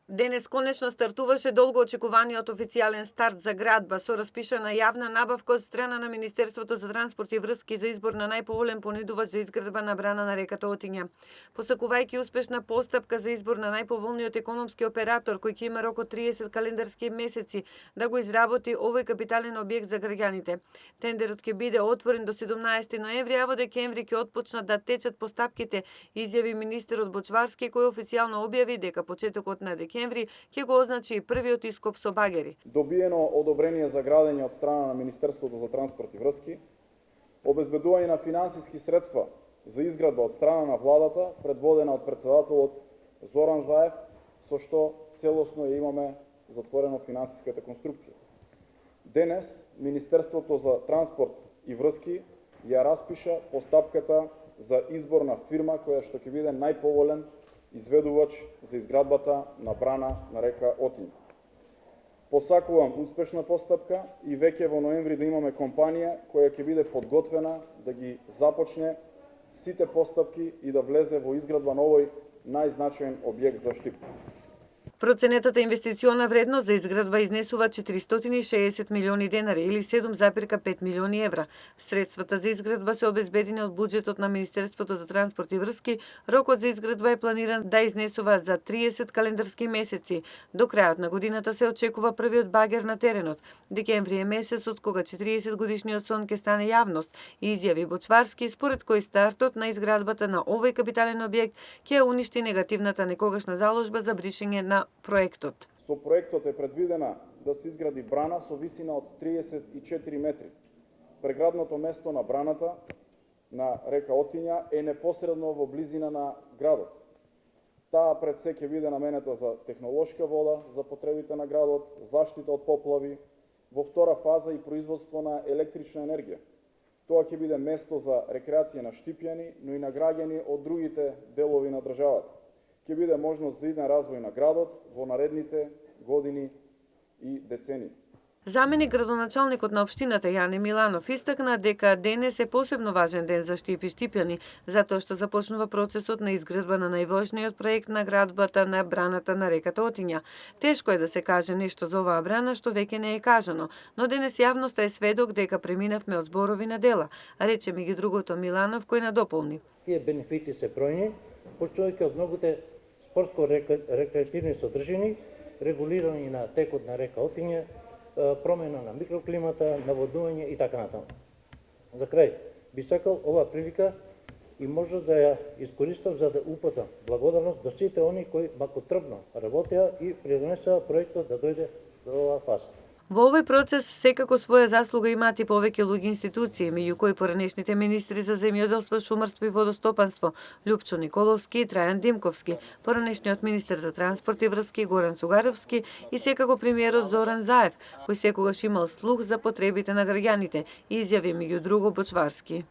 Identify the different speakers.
Speaker 1: Денес конечно стартуваше долго очекуваниот официјален старт за градба со распишана јавна набавка од страна на Министерството за транспорт и врски за избор на најповолен понудувач за изградба на брана на реката Отиња. Посакувајќи успешна постапка за избор на најповолниот економски оператор кој ќе има рок од 30 календарски месеци да го изработи овој капитален објект за граѓаните. Тендерот ќе биде отворен до 17 ноември, а во декември ќе отпочнат да течат постапките, изјави министерот Бочварски, кој официјално објави дека почетокот на декември ќе го означи и првиот ископ со багери.
Speaker 2: Добиено одобрение за градење од страна на Министерството за транспорт и врски, обезбедување на финансиски средства за изградба од страна на владата, предводена од претседателот Зоран Заев, со што целосно ја имаме затворено финансиската конструкција. Денес Министерството за транспорт и врски ја распиша постапката за избор на фирма која што ќе биде најповолен изведувач за изградбата на брана на река Отиња. Посакувам успешна постапка и веќе во ноември да имаме компанија која ќе биде подготвена да ги започне сите постапки и да влезе во изградба на овој најзначаен објект за Штип.
Speaker 1: Проценетата инвестициона вредност за изградба изнесува 460 милиони денари или 7,5 милиони евра. Средствата за изградба се обезбедени од буџетот на Министерството за транспорт и врски. Рокот за изградба е планиран да изнесува за 30 календарски месеци. До крајот на годината се очекува првиот багер на теренот. Декември е месецот кога 40 годишниот сон ќе стане јавност, изјави Бочварски, според кој стартот на изградбата на овој капитален објект ќе уништи негативната некогашна заложба за бришење на проектот.
Speaker 2: Со проектот е предвидена да се изгради брана со висина од 34 метри. Преградното место на браната на река Отиња е непосредно во близина на градот. Таа пред се ќе биде наменета за технолошка вода за потребите на градот, заштита од поплави, во втора фаза и производство на електрична енергија. Тоа ќе биде место за рекреација на штипјани, но и на граѓани од другите делови на државата. Ќе биде можност за иден развој на градот во наредните години и децении.
Speaker 1: Заменик градоначалникот на општината Јане Миланов истакна дека денес е посебно важен ден за Штип и Штипјани, затоа што започнува процесот на изградба на најважниот проект на градбата на браната на реката Отиња. Тешко е да се каже нешто за оваа брана што веќе не е кажано, но денес јавноста е сведок дека преминавме од зборови на дела, рече меѓу другото Миланов, кој надополни.
Speaker 3: Тие бенефити се бројни, почнувајќи од многуте спортско-рекреативни содржини, регулирање на текот на река Отиња, промена на микроклимата, наводнување и така натаму. За крај, би сакал оваа прилика и можност да ја искористам за да упатам благодарност до сите они кои макотрпно работеа и придонесаа проектот да дојде до оваа фаза.
Speaker 1: Во овој процес секако своја заслуга имаат и повеќе луѓе институции, меѓу кои поранешните министри за земјоделство, шумарство и водостопанство Љупчо Николовски и Трајан Димковски, поранешниот министер за транспорт и врски Горан Сугаровски и секако премиерот Зоран Заев, кој секогаш имал слух за потребите на граѓаните, изјави меѓу друго Бочварски.